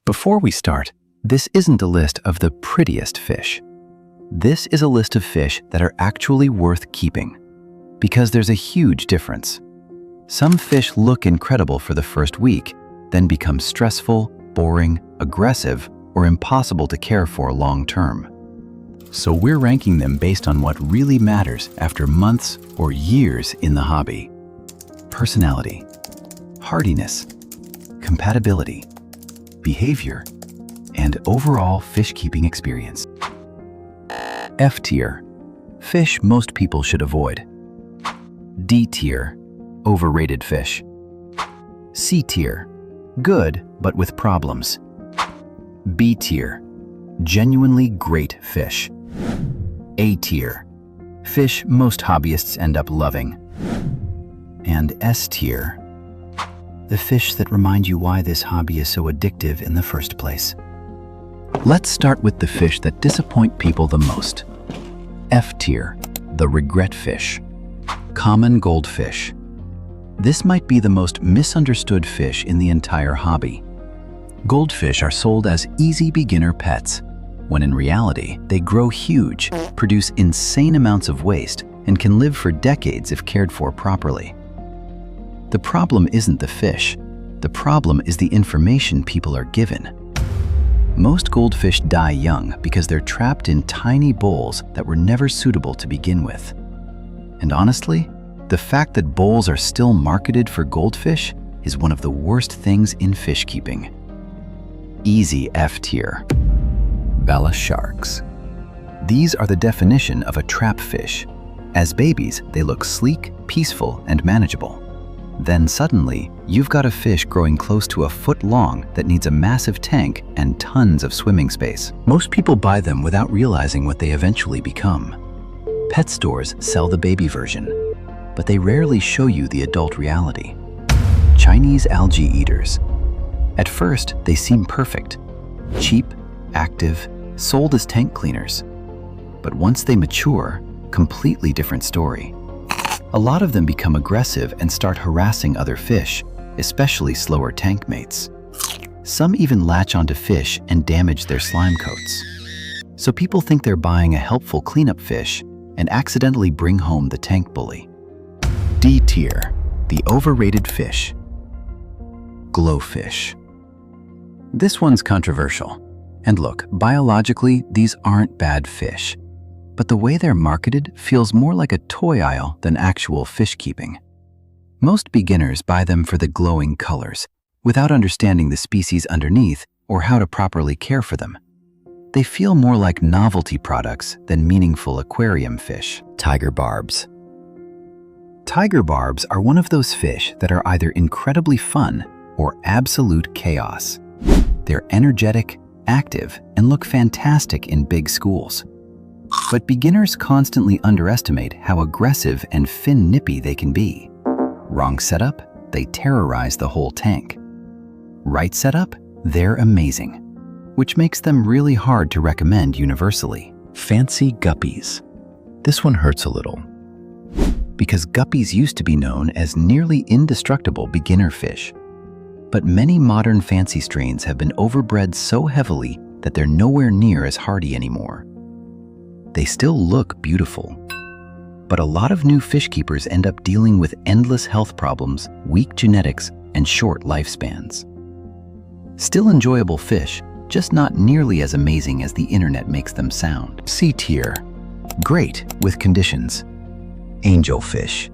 Before we start, this isn't a list of the prettiest fish. This is a list of fish that are actually worth keeping, because there's a huge difference. Some fish look incredible for the first week, then become stressful, boring, aggressive, or impossible to care for long term. So we're ranking them based on what really matters after months or years in the hobby. Personality, hardiness, compatibility, behavior, and overall fish keeping experience. F tier, fish most people should avoid. D tier, overrated fish. C tier, good but with problems. B tier, genuinely great fish. A tier, fish most hobbyists end up loving. And S tier, the fish that remind you why this hobby is so addictive in the first place. Let's start with the fish that disappoint people the most. F tier, the regret fish. Common goldfish. This might be the most misunderstood fish in the entire hobby. Goldfish are sold as easy beginner pets, when in reality, they grow huge, produce insane amounts of waste, and can live for decades if cared for properly. The problem isn't the fish. The problem is the information people are given. Most goldfish die young because they're trapped in tiny bowls that were never suitable to begin with. And honestly, the fact that bowls are still marketed for goldfish is one of the worst things in fish keeping. Easy F tier. Bala sharks. These are the definition of a trap fish. As babies, they look sleek, peaceful, and manageable. Then suddenly, you've got a fish growing close to a foot long that needs a massive tank and tons of swimming space. Most people buy them without realizing what they eventually become. Pet stores sell the baby version, but they rarely show you the adult reality. Chinese algae eaters. At first, they seem perfect. Cheap, active, sold as tank cleaners. But once they mature, completely different story. A lot of them become aggressive and start harassing other fish, especially slower tank mates. Some even latch onto fish and damage their slime coats. So people think they're buying a helpful cleanup fish and accidentally bring home the tank bully. D tier, the overrated fish. Glowfish. This one's controversial. And look, biologically, these aren't bad fish. But the way they're marketed feels more like a toy aisle than actual fish keeping. Most beginners buy them for the glowing colors, without understanding the species underneath or how to properly care for them. They feel more like novelty products than meaningful aquarium fish. Tiger barbs. Tiger barbs are one of those fish that are either incredibly fun or absolute chaos. They're energetic, active, and look fantastic in big schools. But beginners constantly underestimate how aggressive and fin-nippy they can be. Wrong setup, they terrorize the whole tank. Right setup, they're amazing, which makes them really hard to recommend universally. Fancy guppies. This one hurts a little, because guppies used to be known as nearly indestructible beginner fish. But many modern fancy strains have been overbred so heavily that they're nowhere near as hardy anymore. They still look beautiful, but a lot of new fish keepers end up dealing with endless health problems, weak genetics, and short lifespans. Still enjoyable fish, just not nearly as amazing as the internet makes them sound. C tier, great with conditions. Angelfish.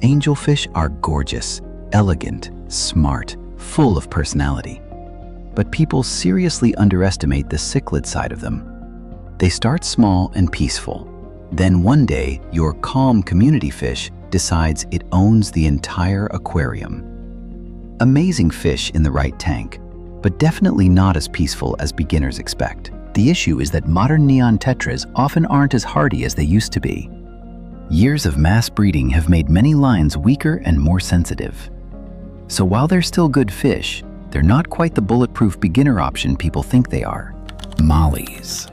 Angelfish are gorgeous, elegant, smart, full of personality. But people seriously underestimate the cichlid side of them. They start small and peaceful. Then one day, your calm community fish decides it owns the entire aquarium. Amazing fish in the right tank, but definitely not as peaceful as beginners expect. The issue is that modern neon tetras often aren't as hardy as they used to be. Years of mass breeding have made many lines weaker and more sensitive. So while they're still good fish, they're not quite the bulletproof beginner option people think they are. Mollies.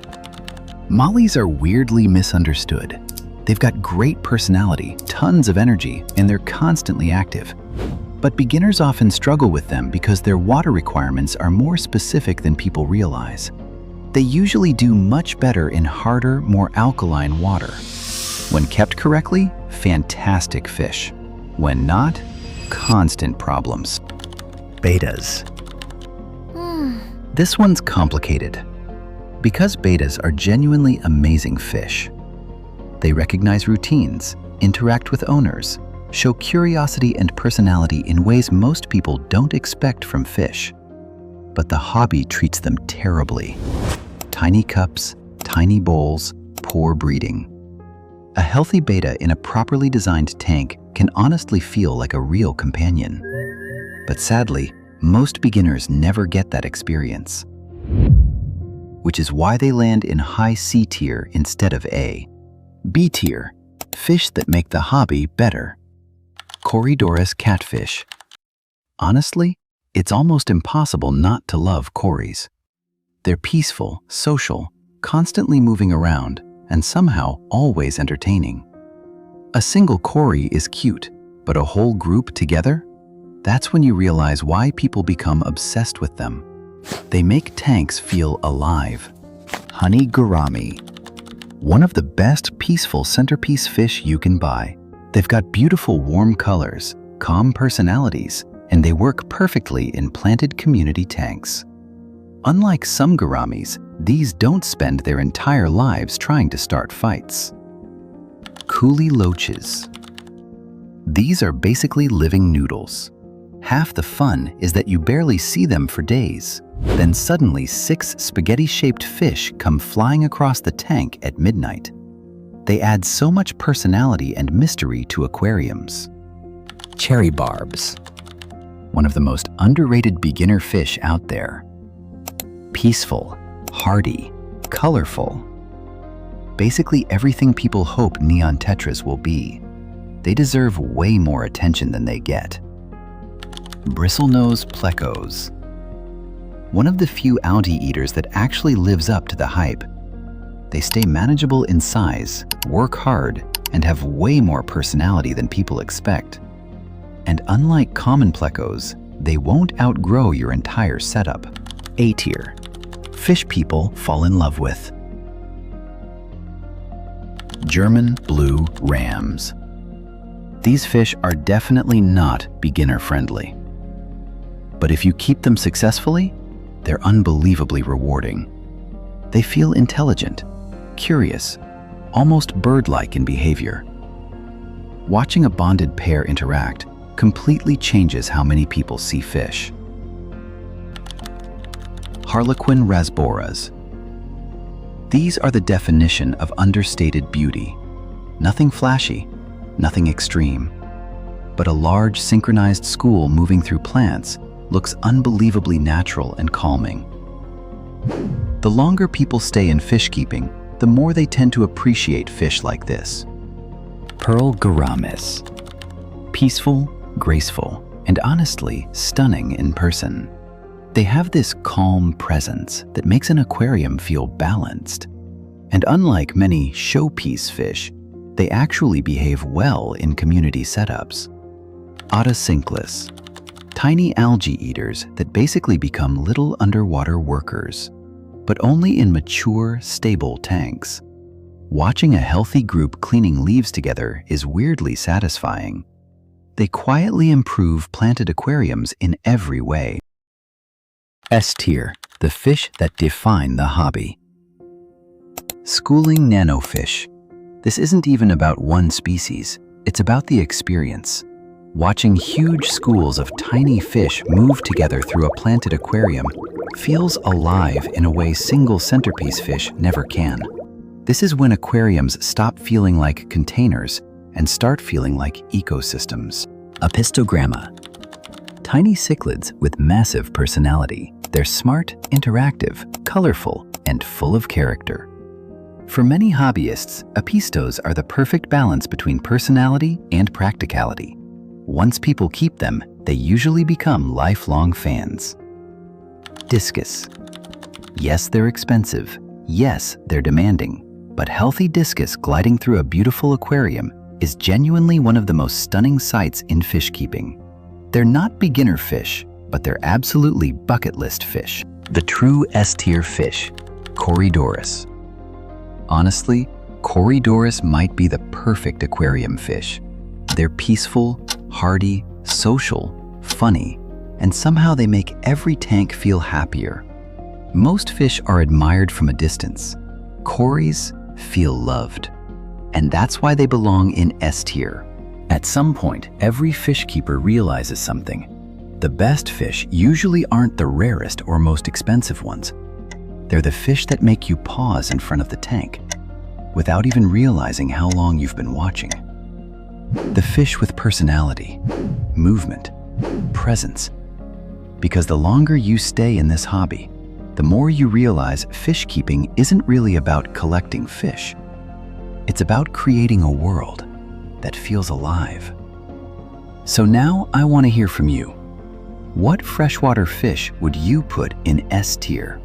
Mollies are weirdly misunderstood. They've got great personality, tons of energy, and they're constantly active. But beginners often struggle with them because their water requirements are more specific than people realize. They usually do much better in harder, more alkaline water. When kept correctly, fantastic fish. When not, constant problems. Betas. This one's complicated. Because betas are genuinely amazing fish. They recognize routines, interact with owners, show curiosity and personality in ways most people don't expect from fish. But the hobby treats them terribly. Tiny cups, tiny bowls, poor breeding. A healthy beta in a properly designed tank can honestly feel like a real companion. But sadly, most beginners never get that experience. Which is why they land in high C tier instead of A. B tier, fish that make the hobby better. Corydoras catfish. Honestly, it's almost impossible not to love cories. They're peaceful, social, constantly moving around, and somehow always entertaining. A single cory is cute, but a whole group together? That's when you realize why people become obsessed with them. They make tanks feel alive. Honey gourami. One of the best peaceful centerpiece fish you can buy. They've got beautiful warm colors, calm personalities, and they work perfectly in planted community tanks. Unlike some gouramis, these don't spend their entire lives trying to start fights. Coolie loaches. These are basically living noodles. Half the fun is that you barely see them for days. Then suddenly 6 spaghetti-shaped fish come flying across the tank at midnight. They add so much personality and mystery to aquariums. Cherry barbs. One of the most underrated beginner fish out there. Peaceful, hardy, colorful. Basically everything people hope neon tetras will be. They deserve way more attention than they get. Bristlenose plecos. One of the few algae eaters that actually lives up to the hype. They stay manageable in size, work hard, and have way more personality than people expect. And unlike common plecos, they won't outgrow your entire setup. A tier. Fish people fall in love with. German blue rams. These fish are definitely not beginner-friendly. But if you keep them successfully, they're unbelievably rewarding. They feel intelligent, curious, almost bird-like in behavior. Watching a bonded pair interact completely changes how many people see fish. Harlequin rasboras. These are the definition of understated beauty. Nothing flashy, nothing extreme. But a large synchronized school moving through plants looks unbelievably natural and calming. The longer people stay in fish keeping, the more they tend to appreciate fish like this. Pearl gouramis. Peaceful, graceful, and honestly stunning in person. They have this calm presence that makes an aquarium feel balanced. And unlike many showpiece fish, they actually behave well in community setups. Ottocinclus. Tiny algae eaters that basically become little underwater workers, but only in mature, stable tanks. Watching a healthy group cleaning leaves together is weirdly satisfying. They quietly improve planted aquariums in every way. S tier, the fish that define the hobby. Schooling nanofish. This isn't even about one species, it's about the experience. Watching huge schools of tiny fish move together through a planted aquarium feels alive in a way single centerpiece fish never can. This is when aquariums stop feeling like containers and start feeling like ecosystems. Apistogramma. Tiny cichlids with massive personality. They're smart, interactive, colorful, and full of character. For many hobbyists, apistos are the perfect balance between personality and practicality. Once people keep them, they usually become lifelong fans. Discus. Yes, they're expensive. Yes, they're demanding. But healthy discus gliding through a beautiful aquarium is genuinely one of the most stunning sights in fish keeping. They're not beginner fish, but they're absolutely bucket list fish. The true S-tier fish, Corydoras. Honestly, Corydoras might be the perfect aquarium fish. They're peaceful, hardy, social, funny, and somehow they make every tank feel happier. Most fish are admired from a distance. Corys feel loved. And that's why they belong in S-tier. At some point, every fish keeper realizes something. The best fish usually aren't the rarest or most expensive ones. They're the fish that make you pause in front of the tank, without even realizing how long you've been watching. The fish with personality, movement, presence. Because the longer you stay in this hobby, the more you realize fish keeping isn't really about collecting fish. It's about creating a world that feels alive. So now I want to hear from you. What freshwater fish would you put in S-tier?